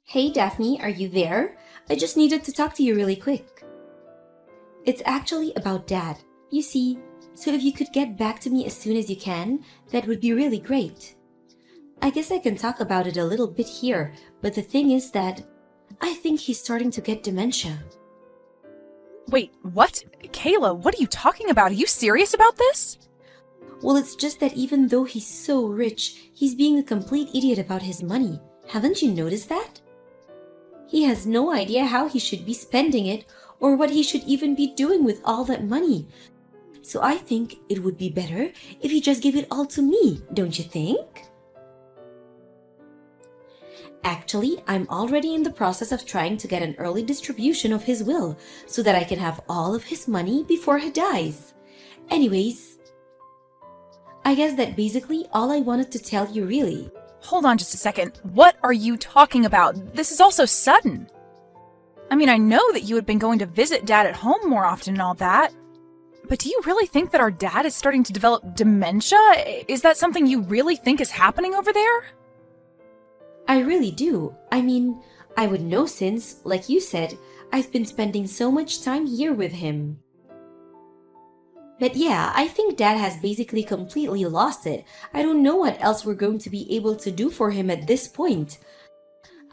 Hey Daphne, are you there? I just needed to talk to you really quick. It's actually about Dad. You see, so if you could get back to me as soon as you can, that would be really great. I guess I can talk about it a little bit here, but the thing is that I think he's starting to get dementia. Wait, what? Kayla, what are you talking about? Are you serious about this? Well, it's just that even though he's so rich, he's being a complete idiot about his money. Haven't you noticed that? He has no idea how he should be spending it or what he should even be doing with all that money. So I think it would be better if he just gave it all to me, don't you think? Actually, I'm already in the process of trying to get an early distribution of his will so that I can have all of his money before he dies. Anyways, I guess that basically all I wanted to tell you really. Hold on just a second. What are you talking about? This is all so sudden. I mean, I know that you had been going to visit Dad at home more often and all that. But do you really think that our dad is starting to develop dementia? Is that something you really think is happening over there? I really do. I mean, I would know since, like you said, I've been spending so much time here with him. But yeah, I think Dad has basically completely lost it. I don't know what else we're going to be able to do for him at this point.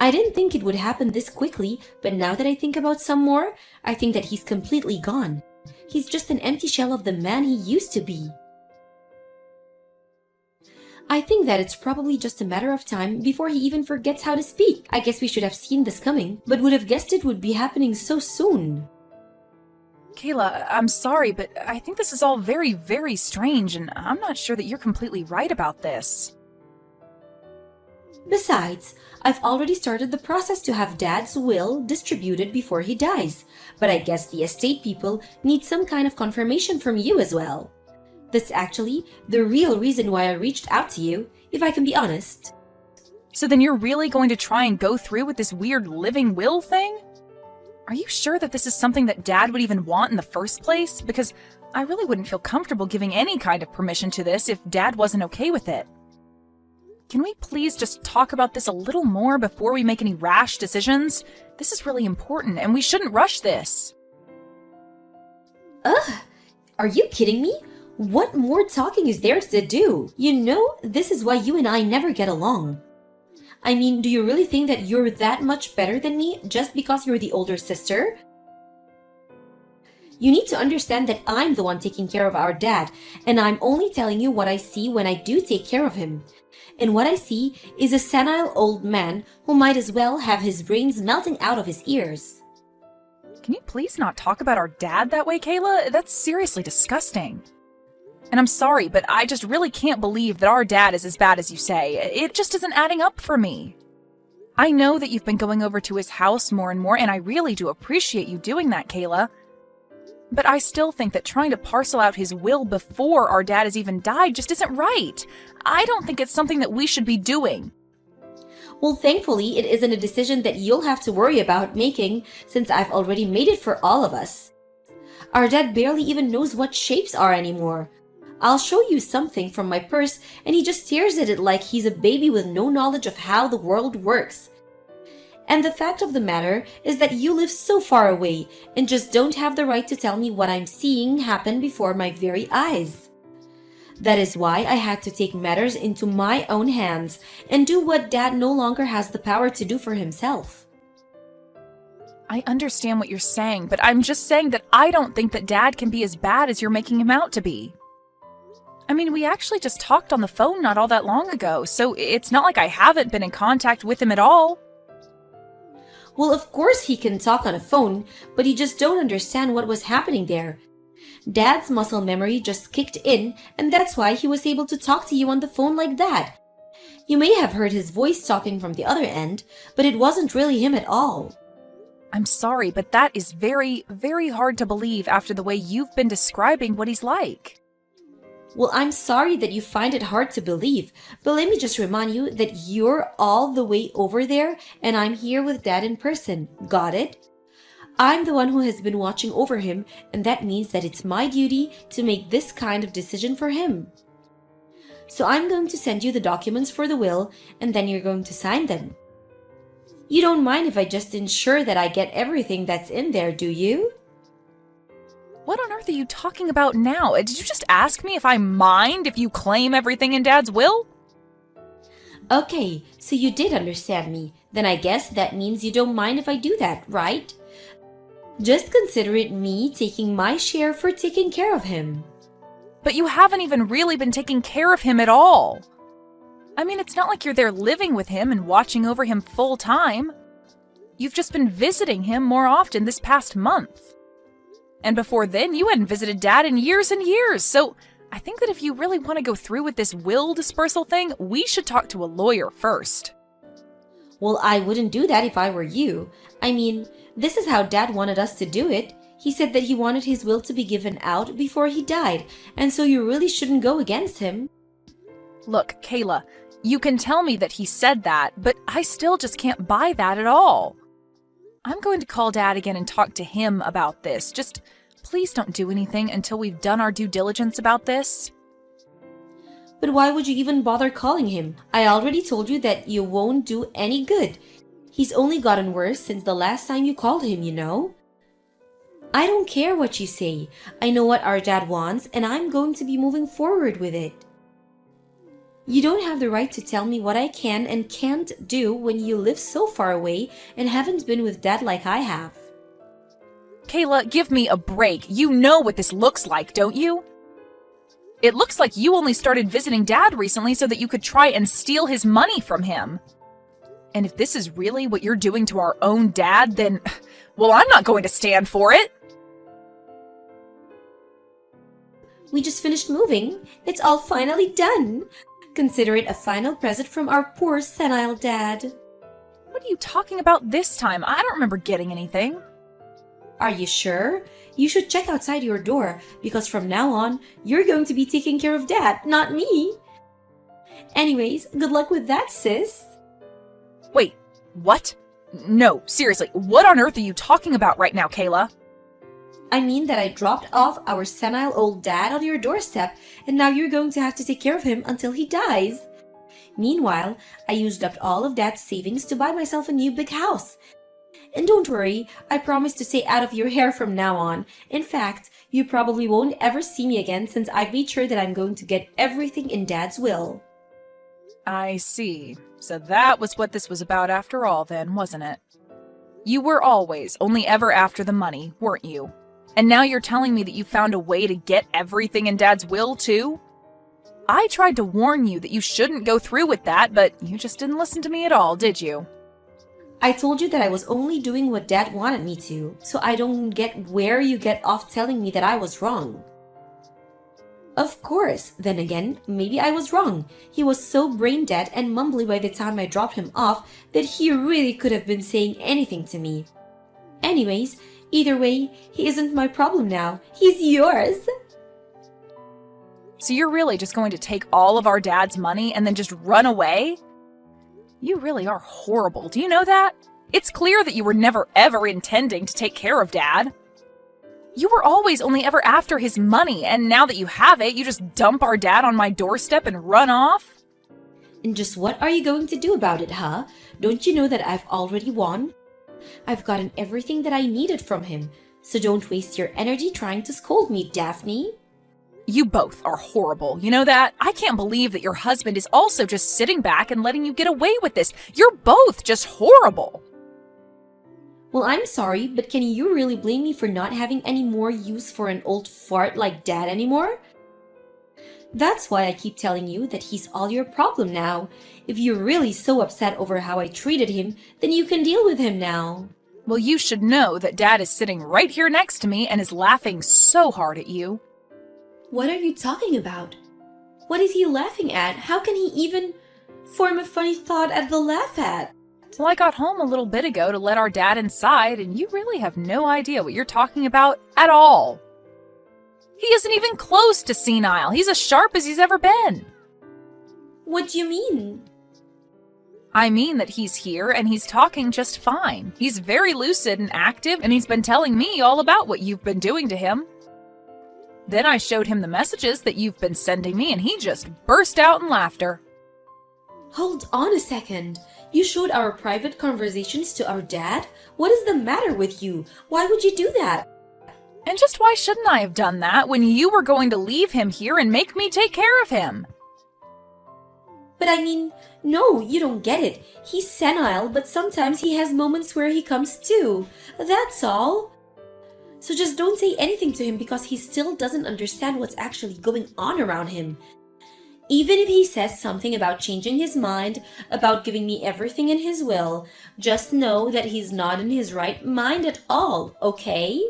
I didn't think it would happen this quickly, but now that I think about some more, I think that he's completely gone. He's just an empty shell of the man he used to be. I think that it's probably just a matter of time before he even forgets how to speak. I guess we should have seen this coming, but would have guessed it would be happening so soon. Kayla, I'm sorry, but I think this is all very, very strange, and I'm not sure that you're completely right about this. Besides, I've already started the process to have Dad's will distributed before he dies, but I guess the estate people need some kind of confirmation from you as well. That's actually the real reason why I reached out to you, if I can be honest. So then you're really going to try and go through with this weird living will thing? Are you sure that this is something that Dad would even want in the first place? Because I really wouldn't feel comfortable giving any kind of permission to this if Dad wasn't okay with it. Can we please just talk about this a little more before we make any rash decisions? This is really important, and we shouldn't rush this. Ugh! Are you kidding me? What more talking is there to do? You know, this is why you and I never get along. I mean, do you really think that you're that much better than me just because you're the older sister? You need to understand that I'm the one taking care of our dad, and I'm only telling you what I see when I do take care of him. And what I see is a senile old man who might as well have his brains melting out of his ears. Can you please not talk about our dad that way, Kayla? That's seriously disgusting. And I'm sorry, but I just really can't believe that our dad is as bad as you say. It just isn't adding up for me. I know that you've been going over to his house more and more, and I really do appreciate you doing that, Kayla. But I still think that trying to parcel out his will before our dad has even died just isn't right. I don't think it's something that we should be doing. Well, thankfully, it isn't a decision that you'll have to worry about making since I've already made it for all of us. Our dad barely even knows what shapes are anymore. I'll show you something from my purse and he just stares at it like he's a baby with no knowledge of how the world works. And the fact of the matter is that you live so far away and just don't have the right to tell me what I'm seeing happen before my very eyes. That is why I had to take matters into my own hands and do what Dad no longer has the power to do for himself. I understand what you're saying, but I'm just saying that I don't think that Dad can be as bad as you're making him out to be. I mean, we actually just talked on the phone not all that long ago, so it's not like I haven't been in contact with him at all. Well, of course he can talk on a phone, but you just don't understand what was happening there. Dad's muscle memory just kicked in, and that's why he was able to talk to you on the phone like that. You may have heard his voice talking from the other end, but it wasn't really him at all. I'm sorry, but that is very, very hard to believe after the way you've been describing what he's like. Well, I'm sorry that you find it hard to believe, but let me just remind you that you're all the way over there and I'm here with Dad in person. Got it? I'm the one who has been watching over him, and that means that it's my duty to make this kind of decision for him. So I'm going to send you the documents for the will, and then you're going to sign them. You don't mind if I just ensure that I get everything that's in there, do you? What on earth are you talking about now? Did you just ask me if I mind if you claim everything in Dad's will? Okay, so you did understand me. Then I guess that means you don't mind if I do that, right? Just consider it me taking my share for taking care of him. But you haven't even really been taking care of him at all. I mean, it's not like you're there living with him and watching over him full time. You've just been visiting him more often this past month. And before then, you hadn't visited Dad in years and years, so I think that if you really want to go through with this will dispersal thing, we should talk to a lawyer first. Well, I wouldn't do that if I were you. I mean, this is how Dad wanted us to do it. He said that he wanted his will to be given out before he died, and so you really shouldn't go against him. Look, Kayla, you can tell me that he said that, but I still just can't buy that at all. I'm going to call Dad again and talk to him about this. Just please don't do anything until we've done our due diligence about this. But why would you even bother calling him? I already told you that you won't do any good. He's only gotten worse since the last time you called him, you know? I don't care what you say. I know what our dad wants, and I'm going to be moving forward with it. You don't have the right to tell me what I can and can't do when you live so far away and haven't been with Dad like I have. Kayla, give me a break. You know what this looks like, don't you? It looks like you only started visiting Dad recently so that you could try and steal his money from him. And if this is really what you're doing to our own dad, then, well, I'm not going to stand for it. We just finished moving. It's all finally done. Consider it a final present from our poor senile dad. What are you talking about this time? I don't remember getting anything. Are you sure? You should check outside your door, because from now on, you're going to be taking care of Dad, not me. Anyways, good luck with that, sis. Wait, what? No, seriously, what on earth are you talking about right now, Kayla? I mean that I dropped off our senile old dad on your doorstep, and now you're going to have to take care of him until he dies. Meanwhile, I used up all of Dad's savings to buy myself a new big house. And don't worry, I promise to stay out of your hair from now on. In fact, you probably won't ever see me again since I've made sure that I'm going to get everything in Dad's will. I see. So that was what this was about after all then, wasn't it? You were always only ever after the money, weren't you? And now you're telling me that you found a way to get everything in Dad's will, too? I tried to warn you that you shouldn't go through with that, but you just didn't listen to me at all, did you? I told you that I was only doing what Dad wanted me to, so I don't get where you get off telling me that I was wrong. Of course, then again, maybe I was wrong. He was so brain dead and mumbly by the time I dropped him off that he really could have been saying anything to me. Anyways, either way, he isn't my problem now. He's yours. So you're really just going to take all of our Dad's money and then just run away? You really are horrible. Do you know that? It's clear that you were never ever intending to take care of Dad. You were always only ever after his money, and now that you have it, you just dump our dad on my doorstep and run off? And just what are you going to do about it, huh? Don't you know that I've already won? I've gotten everything that I needed from him, so don't waste your energy trying to scold me, Daphne. You both are horrible, you know that? I can't believe that your husband is also just sitting back and letting you get away with this. You're both just horrible. Well, I'm sorry, but can you really blame me for not having any more use for an old fart like Dad anymore? That's why I keep telling you that he's all your problem now. If you're really so upset over how I treated him, then you can deal with him now. Well, you should know that Dad is sitting right here next to me and is laughing so hard at you. What are you talking about? What is he laughing at? How can he even form a funny thought at the laugh at? Well, I got home a little bit ago to let our dad inside, and you really have no idea what you're talking about at all. He isn't even close to senile. He's as sharp as he's ever been. What do you mean? I mean that he's here and he's talking just fine. He's very lucid and active, and he's been telling me all about what you've been doing to him. Then I showed him the messages that you've been sending me, and he just burst out in laughter. Hold on a second. You showed our private conversations to our dad? What is the matter with you? Why would you do that? And just why shouldn't I have done that when you were going to leave him here and make me take care of him? But I mean, no, you don't get it. He's senile, but sometimes he has moments where he comes to. That's all. So just don't say anything to him because he still doesn't understand what's actually going on around him. Even if he says something about changing his mind, about giving me everything in his will, just know that he's not in his right mind at all, okay?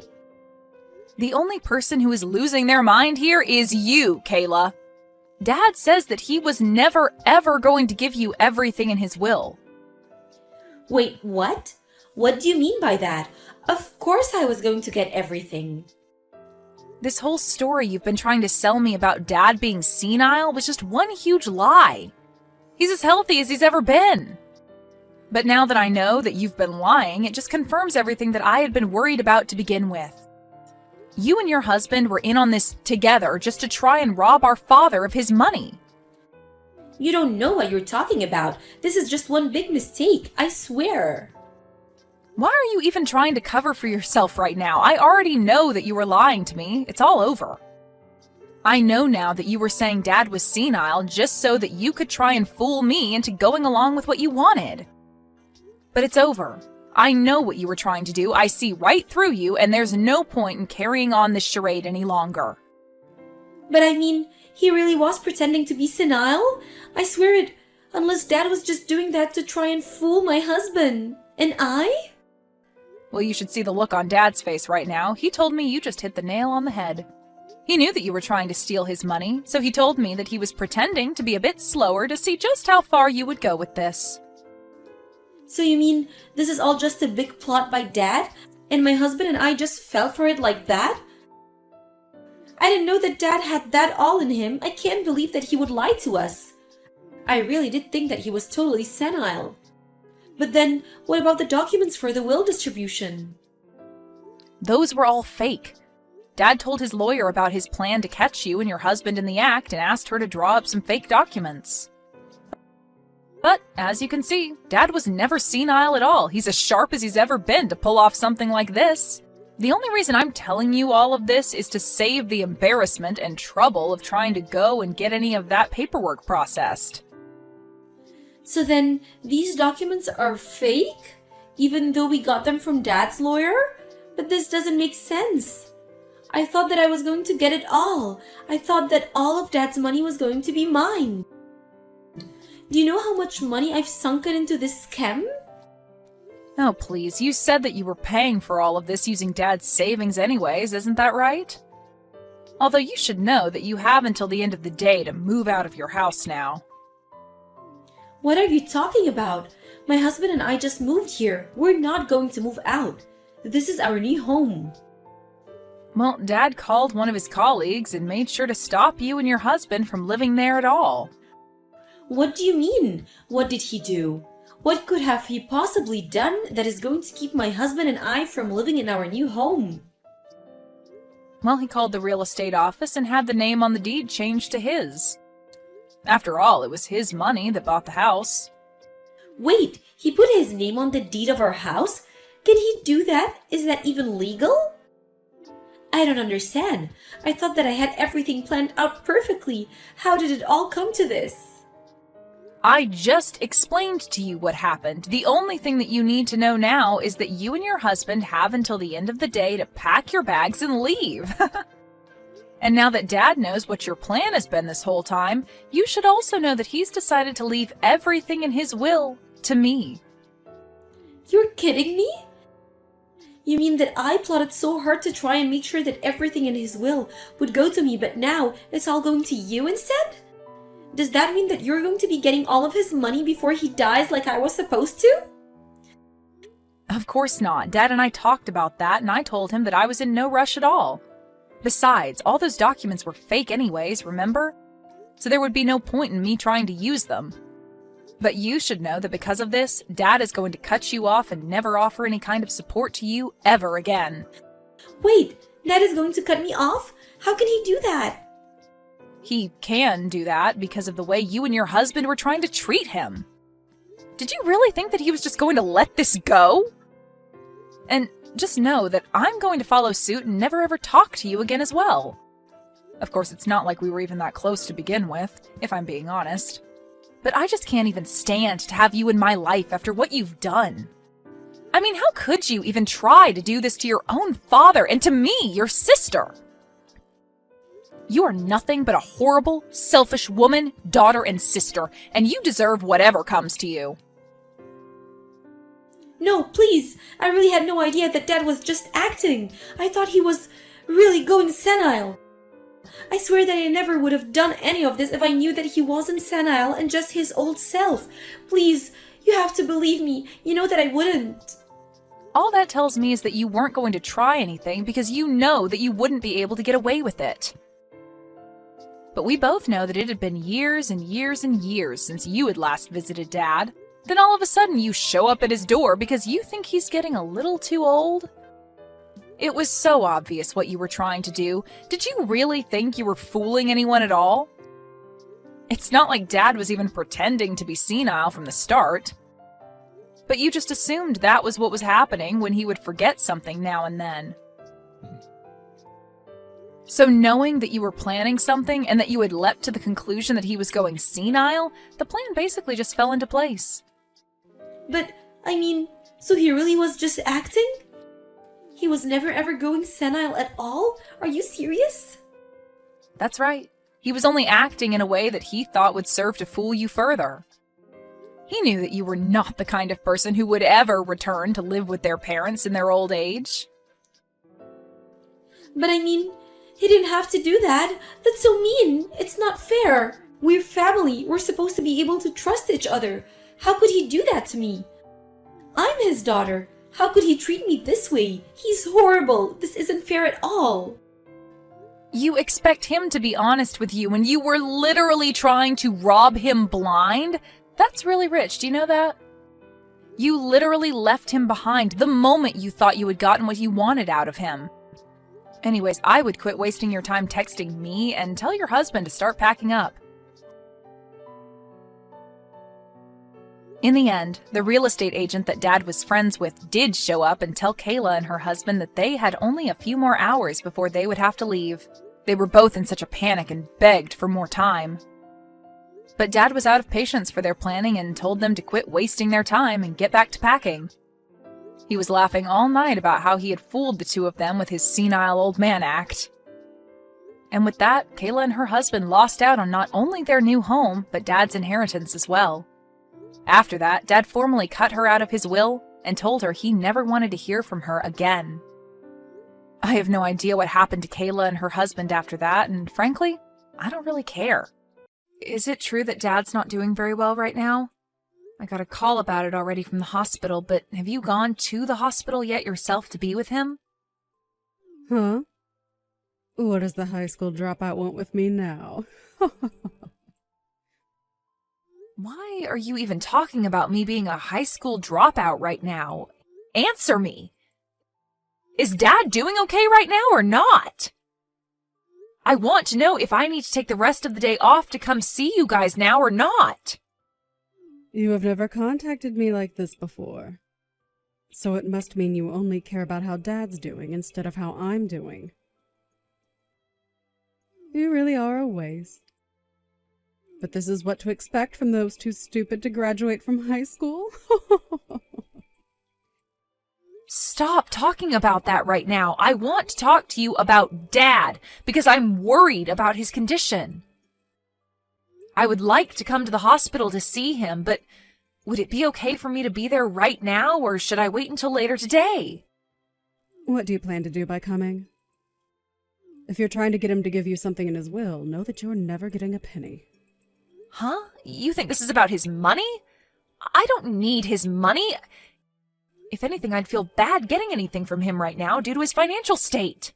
The only person who is losing their mind here is you, Kayla. Dad says that he was never ever going to give you everything in his will. Wait, what? What do you mean by that? Of course I was going to get everything. This whole story you've been trying to sell me about Dad being senile was just one huge lie. He's as healthy as he's ever been. But now that I know that you've been lying, it just confirms everything that I had been worried about to begin with. You and your husband were in on this together just to try and rob our father of his money. You don't know what you're talking about. This is just one big mistake, I swear. Why are you even trying to cover for yourself right now? I already know that you were lying to me. It's all over. I know now that you were saying Dad was senile just so that you could try and fool me into going along with what you wanted. But it's over. I know what you were trying to do. I see right through you, and there's no point in carrying on this charade any longer. But I mean, he really was pretending to be senile? I swear it, unless Dad was just doing that to try and fool my husband. And I? Well, you should see the look on Dad's face right now. He told me you just hit the nail on the head. He knew that you were trying to steal his money, so he told me that he was pretending to be a bit slower to see just how far you would go with this. So you mean this is all just a big plot by Dad, and my husband and I just fell for it like that? I didn't know that Dad had that all in him. I can't believe that he would lie to us. I really did think that he was totally senile. But then, what about the documents for the will distribution? Those were all fake. Dad told his lawyer about his plan to catch you and your husband in the act and asked her to draw up some fake documents. But, as you can see, Dad was never senile at all. He's as sharp as he's ever been to pull off something like this. The only reason I'm telling you all of this is to save the embarrassment and trouble of trying to go and get any of that paperwork processed. So then, these documents are fake? Even though we got them from Dad's lawyer? But this doesn't make sense. I thought that I was going to get it all. I thought that all of Dad's money was going to be mine. Do you know how much money I've sunken into this scam? Oh, please, you said that you were paying for all of this using Dad's savings anyways, isn't that right? Although you should know that you have until the end of the day to move out of your house now. What are you talking about? My husband and I just moved here. We're not going to move out. This is our new home. Well, Dad called one of his colleagues and made sure to stop you and your husband from living there at all. What do you mean? What did he do? What could have he possibly done that is going to keep my husband and I from living in our new home? Well, he called the real estate office and had the name on the deed changed to his. After all, it was his money that bought the house. Wait, he put his name on the deed of our house? Can he do that? Is that even legal? I don't understand. I thought that I had everything planned out perfectly. How did it all come to this? I just explained to you what happened. The only thing that you need to know now is that you and your husband have until the end of the day to pack your bags and leave. And now that Dad knows what your plan has been this whole time, you should also know that he's decided to leave everything in his will to me. You're kidding me? You mean that I plotted so hard to try and make sure that everything in his will would go to me, but now it's all going to you instead? Does that mean that you're going to be getting all of his money before he dies like I was supposed to? Of course not. Dad and I talked about that, and I told him that I was in no rush at all. Besides, all those documents were fake anyways, remember? So there would be no point in me trying to use them. But you should know that because of this, Dad is going to cut you off and never offer any kind of support to you ever again. Wait, Dad is going to cut me off? How can he do that? He can do that because of the way you and your husband were trying to treat him. Did you really think that he was just going to let this go? And just know that I'm going to follow suit and never ever talk to you again as well. Of course, it's not like we were even that close to begin with, if I'm being honest. But I just can't even stand to have you in my life after what you've done. I mean, how could you even try to do this to your own father and to me, your sister? You are nothing but a horrible, selfish woman, daughter, and sister, and you deserve whatever comes to you. No, please! I really had no idea that Dad was just acting. I thought he was really going senile. I swear that I never would have done any of this if I knew that he wasn't senile and just his old self. Please, you have to believe me. You know that I wouldn't. All that tells me is that you weren't going to try anything because you know that you wouldn't be able to get away with it. But we both know that it had been years and years and years since you had last visited Dad. Then all of a sudden you show up at his door because you think he's getting a little too old? It was so obvious what you were trying to do. Did you really think you were fooling anyone at all? It's not like Dad was even pretending to be senile from the start. But you just assumed that was what was happening when he would forget something now and then. So knowing that you were planning something and that you had leapt to the conclusion that he was going senile, the plan basically just fell into place. But, I mean, so he really was just acting? He was never ever going senile at all? Are you serious? That's right. He was only acting in a way that he thought would serve to fool you further. He knew that you were not the kind of person who would ever return to live with their parents in their old age. But I mean, he didn't have to do that. That's so mean. It's not fair. We're family. We're supposed to be able to trust each other. How could he do that to me? I'm his daughter. How could he treat me this way? He's horrible. This isn't fair at all. You expect him to be honest with you when you were literally trying to rob him blind? That's really rich, do you know that? You literally left him behind the moment you thought you had gotten what you wanted out of him. Anyways, I would quit wasting your time texting me and tell your husband to start packing up. In the end, the real estate agent that Dad was friends with did show up and tell Kayla and her husband that they had only a few more hours before they would have to leave. They were both in such a panic and begged for more time. But Dad was out of patience for their planning and told them to quit wasting their time and get back to packing. He was laughing all night about how he had fooled the two of them with his senile old man act. And with that, Kayla and her husband lost out on not only their new home, but Dad's inheritance as well. After that, Dad formally cut her out of his will and told her he never wanted to hear from her again. I have no idea what happened to Kayla and her husband after that, and frankly, I don't really care. Is it true that Dad's not doing very well right now? I got a call about it already from the hospital, but have you gone to the hospital yet yourself to be with him? Huh? What does the high school dropout want with me now? Why are you even talking about me being a high school dropout right now? Answer me! Is Dad doing okay right now or not? I want to know if I need to take the rest of the day off to come see you guys now or not. You have never contacted me like this before. So it must mean you only care about how Dad's doing instead of how I'm doing. You really are a waste. But this is what to expect from those too stupid to graduate from high school? Stop talking about that right now. I want to talk to you about Dad, because I'm worried about his condition. I would like to come to the hospital to see him, but would it be okay for me to be there right now, or should I wait until later today? What do you plan to do by coming? If you're trying to get him to give you something in his will, know that you're never getting a penny. Huh? You think this is about his money? I don't need his money. If anything, I'd feel bad getting anything from him right now due to his financial state.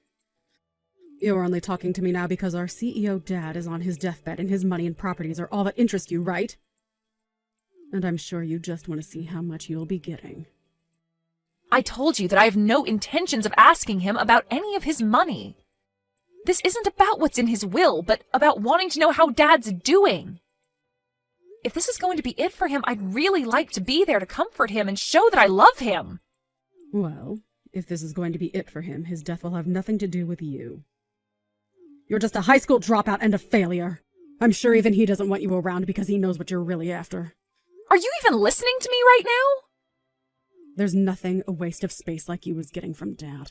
You're only talking to me now because our CEO Dad is on his deathbed and his money and properties are all that interest you, right? And I'm sure you just want to see how much you'll be getting. I told you that I have no intentions of asking him about any of his money. This isn't about what's in his will, but about wanting to know how Dad's doing. If this is going to be it for him, I'd really like to be there to comfort him and show that I love him. Well, if this is going to be it for him, his death will have nothing to do with you. You're just a high school dropout and a failure. I'm sure even he doesn't want you around because he knows what you're really after. Are you even listening to me right now? There's nothing a waste of space like you was getting from Dad.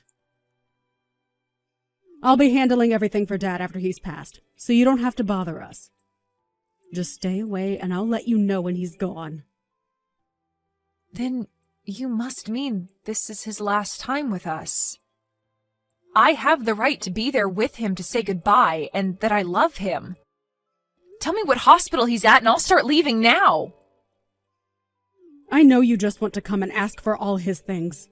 I'll be handling everything for Dad after he's passed, so you don't have to bother us. Just stay away and I'll let you know when he's gone. Then you must mean this is his last time with us. I have the right to be there with him to say goodbye and that I love him. Tell me what hospital he's at and I'll start leaving now. I know you just want to come and ask for all his things.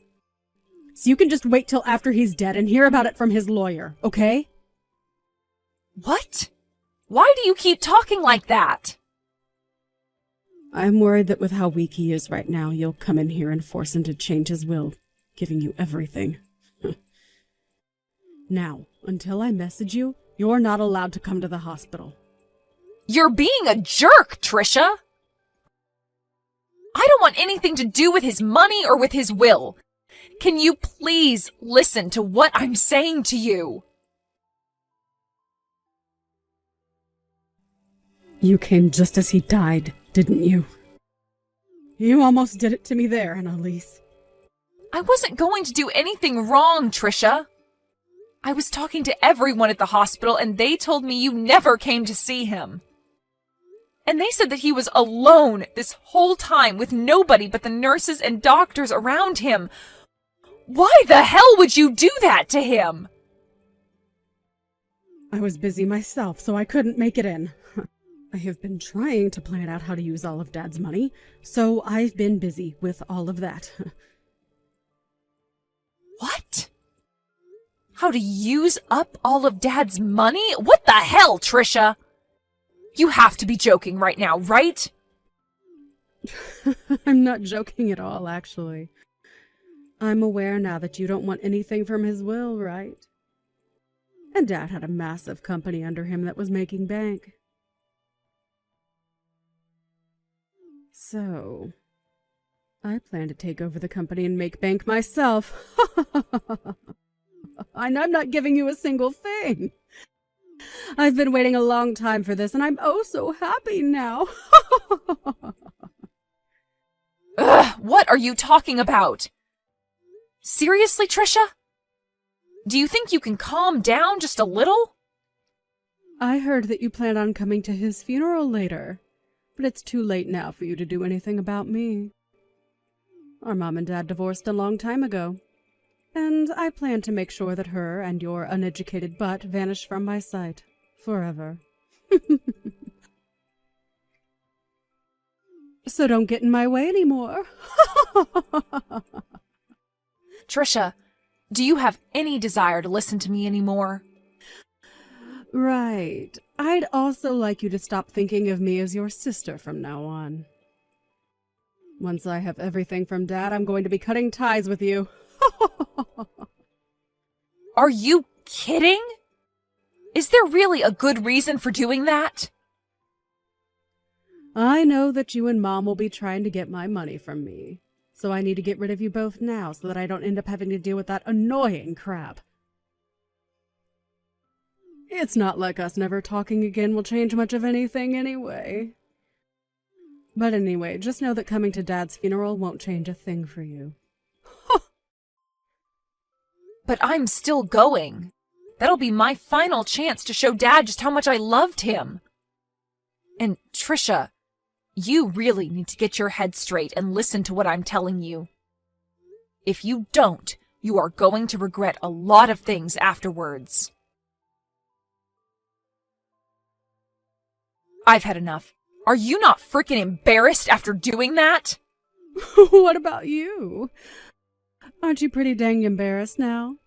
So you can just wait till after he's dead and hear about it from his lawyer, okay? What? Why do you keep talking like that? I'm worried that with how weak he is right now, you'll come in here and force him to change his will, giving you everything. Now, until I message you, you're not allowed to come to the hospital. You're being a jerk, Trisha! I don't want anything to do with his money or with his will. Can you please listen to what I'm saying to you? You came just as he died, didn't you? You almost did it to me there, Annalise. I wasn't going to do anything wrong, Trisha. I was talking to everyone at the hospital and they told me you never came to see him. And they said that he was alone this whole time with nobody but the nurses and doctors around him. Why the hell would you do that to him? I was busy myself, so I couldn't make it in. I have been trying to plan out how to use all of Dad's money, so I've been busy with all of that. What? How to use up all of Dad's money? What the hell, Trisha? You have to be joking right now, right? I'm not joking at all, actually. I'm aware now that you don't want anything from his will, right? And Dad had a massive company under him that was making bank. So, I plan to take over the company and make bank myself. And I'm not giving you a single thing. I've been waiting a long time for this, and I'm oh so happy now. Ugh, what are you talking about? Seriously, Trisha? Do you think you can calm down just a little? I heard that you plan on coming to his funeral later, but it's too late now for you to do anything about me. Our mom and dad divorced a long time ago, and I plan to make sure that her and your uneducated butt vanish from my sight forever. So don't get in my way anymore. Trisha, do you have any desire to listen to me anymore? Right. I'd also like you to stop thinking of me as your sister from now on. Once I have everything from Dad, I'm going to be cutting ties with you. Are you kidding? Is there really a good reason for doing that? I know that you and Mom will be trying to get my money from me, so I need to get rid of you both now so that I don't end up having to deal with that annoying crap. It's not like us never talking again will change much of anything anyway. But anyway, just know that coming to Dad's funeral won't change a thing for you. But I'm still going. That'll be my final chance to show Dad just how much I loved him. And Trisha, you really need to get your head straight and listen to what I'm telling you. If you don't, you are going to regret a lot of things afterwards. I've had enough. Are you not freaking embarrassed after doing that? What about you? Aren't you pretty dang embarrassed now?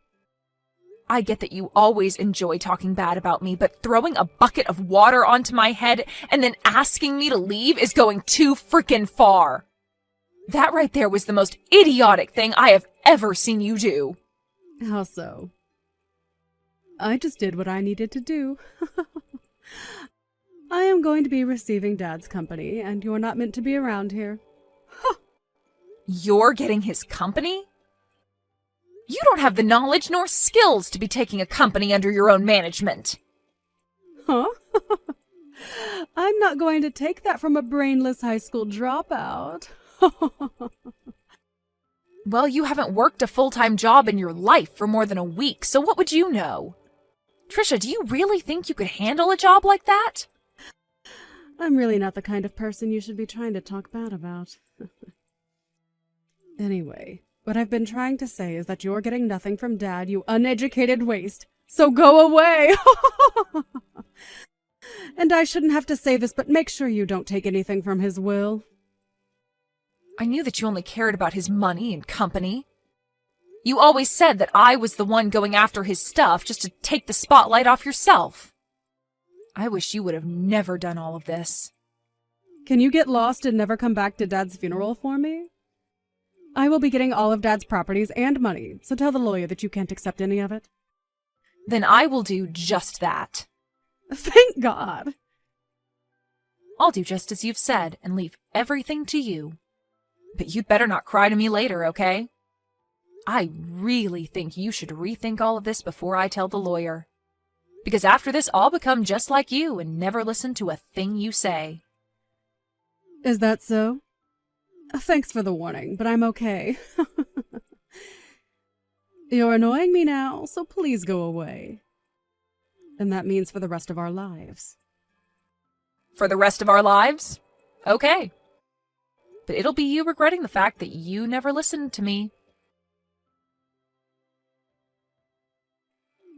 I get that you always enjoy talking bad about me, but throwing a bucket of water onto my head and then asking me to leave is going too freaking far. That right there was the most idiotic thing I have ever seen you do. How so? I just did what I needed to do. I am going to be receiving Dad's company, and you're not meant to be around here. You're getting his company? You don't have the knowledge nor skills to be taking a company under your own management. Huh? I'm not going to take that from a brainless high school dropout. Well, you haven't worked a full-time job in your life for more than a week, so what would you know? Trisha, do you really think you could handle a job like that? I'm really not the kind of person you should be trying to talk bad about. Anyway, what I've been trying to say is that you're getting nothing from Dad, you uneducated waste. So go away! And I shouldn't have to say this, but make sure you don't take anything from his will. I knew that you only cared about his money and company. You always said that I was the one going after his stuff just to take the spotlight off yourself. I wish you would have never done all of this. Can you get lost and never come back to Dad's funeral for me? I will be getting all of Dad's properties and money, so tell the lawyer that you can't accept any of it. Then I will do just that. Thank God! I'll do just as you've said and leave everything to you. But you'd better not cry to me later, okay? I really think you should rethink all of this before I tell the lawyer. Because after this, I'll become just like you and never listen to a thing you say. Is that so? Thanks for the warning, but I'm okay. You're annoying me now, so please go away. And that means for the rest of our lives. For the rest of our lives? Okay. But it'll be you regretting the fact that you never listened to me.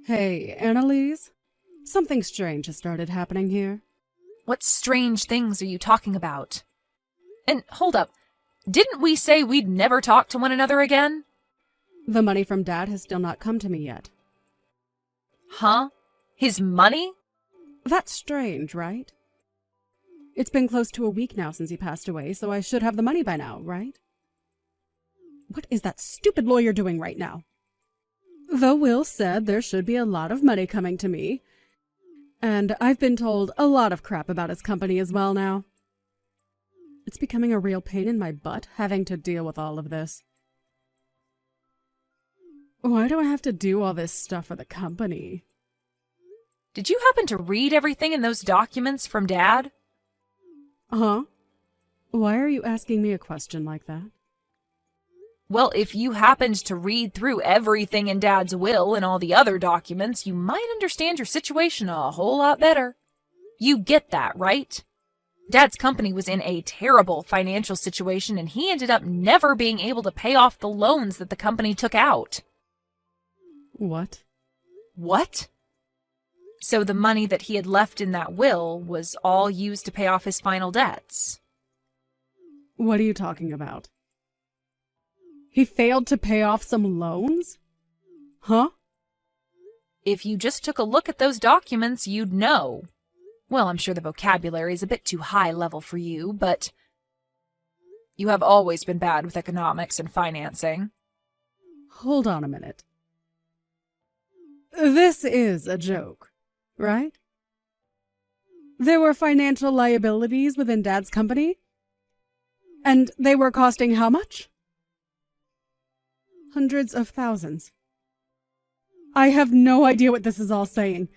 Hey, Annalise. Something strange has started happening here. What strange things are you talking about? And hold up, didn't we say we'd never talk to one another again? The money from Dad has still not come to me yet. Huh? His money? That's strange, right? It's been close to a week now since he passed away, so I should have the money by now, right? What is that stupid lawyer doing right now? Though Will said there should be a lot of money coming to me, and I've been told a lot of crap about his company as well now. It's becoming a real pain in my butt having to deal with all of this. Why do I have to do all this stuff for the company? Did you happen to read everything in those documents from Dad? Huh? Why are you asking me a question like that? Well, if you happened to read through everything in Dad's will and all the other documents, you might understand your situation a whole lot better. You get that, right? Dad's company was in a terrible financial situation, and he ended up never being able to pay off the loans that the company took out. What? What? So the money that he had left in that will was all used to pay off his final debts. What are you talking about? He failed to pay off some loans? Huh? If you just took a look at those documents, you'd know. Well, I'm sure the vocabulary is a bit too high level for you, but you have always been bad with economics and financing. Hold on a minute. This is a joke, right? There were financial liabilities within Dad's company? And they were costing how much? Hundreds of thousands. I have no idea what this is all saying.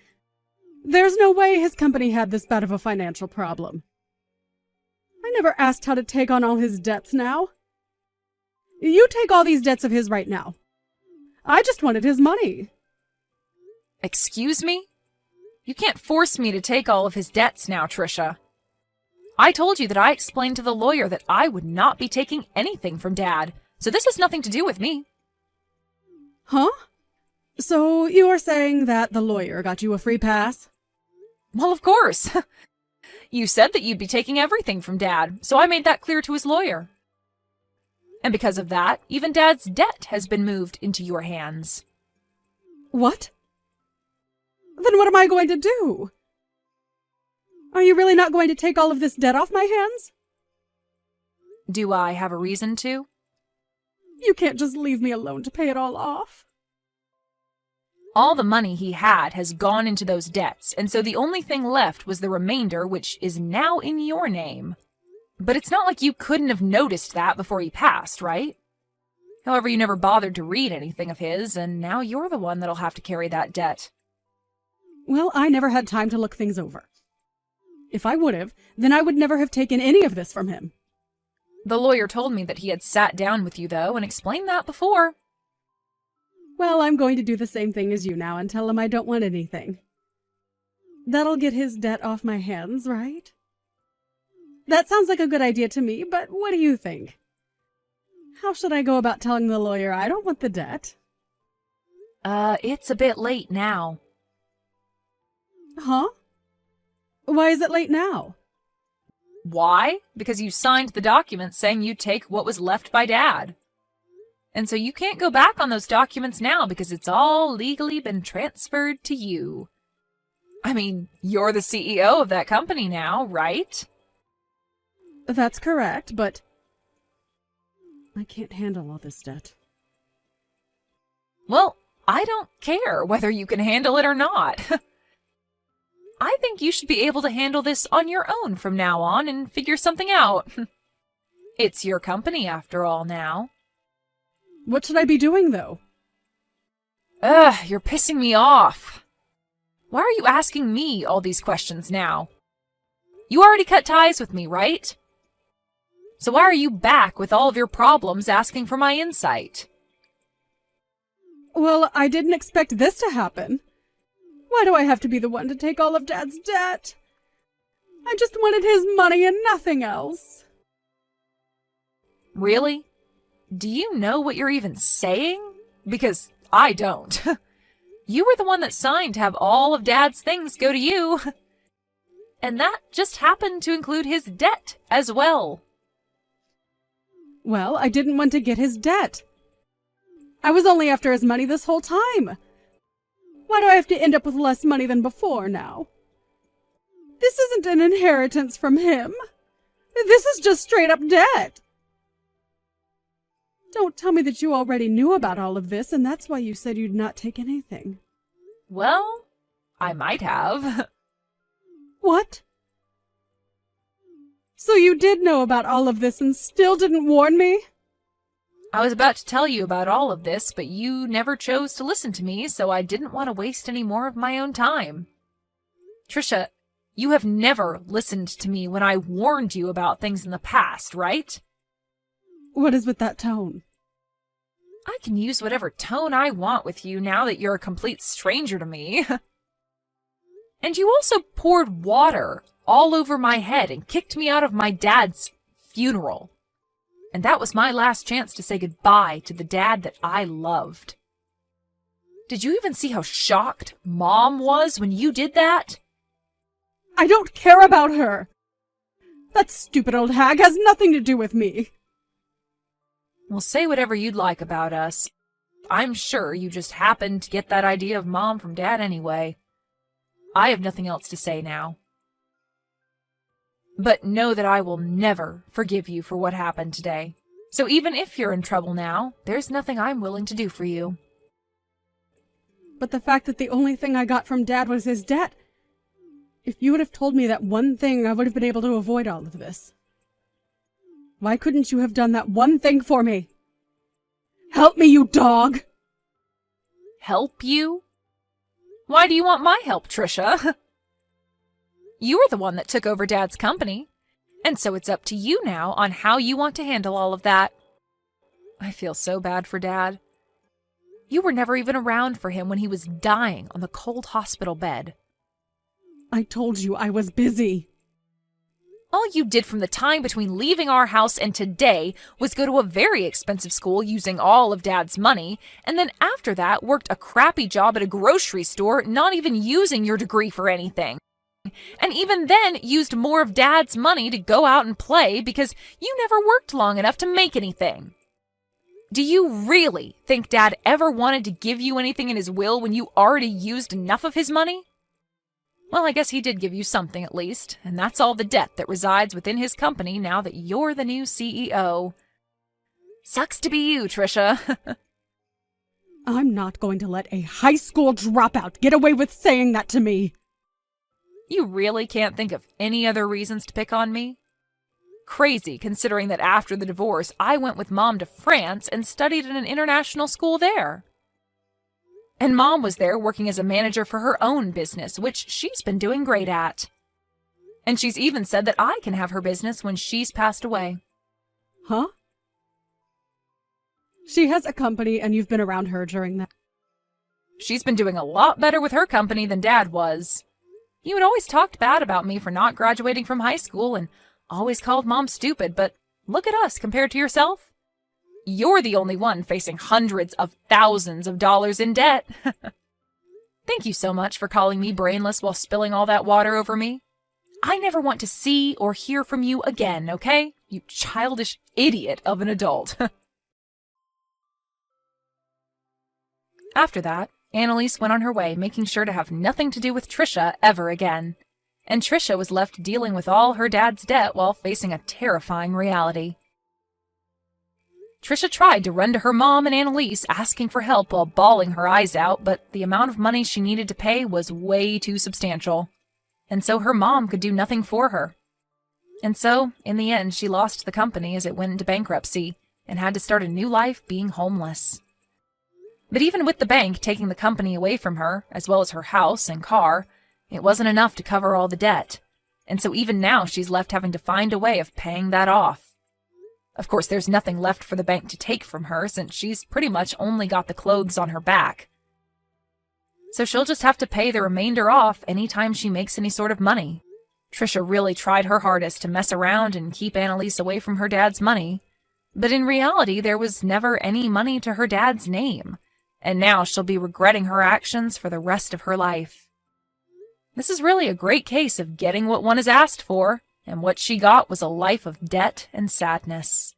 There's no way his company had this bad of a financial problem. I never asked how to take on all his debts now. You take all these debts of his right now. I just wanted his money. Excuse me? You can't force me to take all of his debts now, Trisha. I told you that I explained to the lawyer that I would not be taking anything from Dad, so this has nothing to do with me. Huh? So you are saying that the lawyer got you a free pass? Well, of course. You said that you'd be taking everything from Dad, so I made that clear to his lawyer. And because of that, even Dad's debt has been moved into your hands. What? Then what am I going to do? Are you really not going to take all of this debt off my hands? Do I have a reason to? You can't just leave me alone to pay it all off. All the money he had has gone into those debts, and so the only thing left was the remainder, which is now in your name. But it's not like you couldn't have noticed that before he passed, right? However, you never bothered to read anything of his, and now you're the one that'll have to carry that debt. Well, I never had time to look things over. If I would have, then I would never have taken any of this from him. The lawyer told me that he had sat down with you, though, and explained that before. Well, I'm going to do the same thing as you now and tell him I don't want anything. That'll get his debt off my hands, right? That sounds like a good idea to me, but what do you think? How should I go about telling the lawyer I don't want the debt? It's a bit late now. Huh? Why is it late now? Why? Because you signed the document saying you'd take what was left by Dad. And so you can't go back on those documents now because it's all legally been transferred to you. I mean, you're the CEO of that company now, right? That's correct, but I can't handle all this debt. Well, I don't care whether you can handle it or not. I think you should be able to handle this on your own from now on and figure something out. It's your company after all now. What should I be doing, though? Ugh, you're pissing me off. Why are you asking me all these questions now? You already cut ties with me, right? So why are you back with all of your problems asking for my insight? Well, I didn't expect this to happen. Why do I have to be the one to take all of Dad's debt? I just wanted his money and nothing else. Really? Do you know what you're even saying? Because I don't. You were the one that signed to have all of Dad's things go to you. And that just happened to include his debt as well. Well, I didn't want to get his debt. I was only after his money this whole time. Why do I have to end up with less money than before now? This isn't an inheritance from him. This is just straight up debt. Don't tell me that you already knew about all of this, and that's why you said you'd not take anything. Well, I might have. What? So you did know about all of this and still didn't warn me? I was about to tell you about all of this, but you never chose to listen to me, so I didn't want to waste any more of my own time. Trisha, you have never listened to me when I warned you about things in the past, right? What is with that tone? I can use whatever tone I want with you now that you're a complete stranger to me. And you also poured water all over my head and kicked me out of my dad's funeral. And that was my last chance to say goodbye to the dad that I loved. Did you even see how shocked Mom was when you did that? I don't care about her. That stupid old hag has nothing to do with me. Well, say whatever you'd like about us. I'm sure you just happened to get that idea of Mom from Dad anyway. I have nothing else to say now. But know that I will never forgive you for what happened today. So even if you're in trouble now, there's nothing I'm willing to do for you. But the fact that the only thing I got from Dad was his debt. If you would have told me that one thing, I would have been able to avoid all of this. Why couldn't you have done that one thing for me? Help me, you dog! Help you? Why do you want my help, Trisha? You were the one that took over Dad's company, and so it's up to you now on how you want to handle all of that. I feel so bad for Dad. You were never even around for him when he was dying on the cold hospital bed. I told you I was busy. All you did from the time between leaving our house and today was go to a very expensive school using all of Dad's money, and then after that worked a crappy job at a grocery store, not even using your degree for anything. And even then used more of Dad's money to go out and play because you never worked long enough to make anything. Do you really think Dad ever wanted to give you anything in his will when you already used enough of his money? Well, I guess he did give you something at least, and that's all the debt that resides within his company now that you're the new CEO. Sucks to be you, Trisha. I'm not going to let a high school dropout get away with saying that to me. You really can't think of any other reasons to pick on me? Crazy, considering that after the divorce, I went with Mom to France and studied at an international school there. And Mom was there working as a manager for her own business, which she's been doing great at. And she's even said that I can have her business when she's passed away. Huh? She has a company and you've been around her during that. She's been doing a lot better with her company than Dad was. You had always talked bad about me for not graduating from high school and always called Mom stupid, but look at us compared to yourself. You're the only one facing hundreds of thousands of dollars in debt. Thank you so much for calling me brainless while spilling all that water over me. I never want to see or hear from you again, okay? You childish idiot of an adult. After that, Annalise went on her way, making sure to have nothing to do with Trisha ever again. And Trisha was left dealing with all her dad's debt while facing a terrifying reality. Trisha tried to run to her mom and Annalise asking for help while bawling her eyes out, but the amount of money she needed to pay was way too substantial. And so her mom could do nothing for her. And so, in the end, she lost the company as it went into bankruptcy and had to start a new life being homeless. But even with the bank taking the company away from her, as well as her house and car, it wasn't enough to cover all the debt. And so even now she's left having to find a way of paying that off. Of course, there's nothing left for the bank to take from her since she's pretty much only got the clothes on her back. So she'll just have to pay the remainder off anytime she makes any sort of money. Trisha really tried her hardest to mess around and keep Annalise away from her dad's money. But in reality, there was never any money to her dad's name. And now she'll be regretting her actions for the rest of her life. This is really a great case of getting what one is asked for, and what she got was a life of debt and sadness.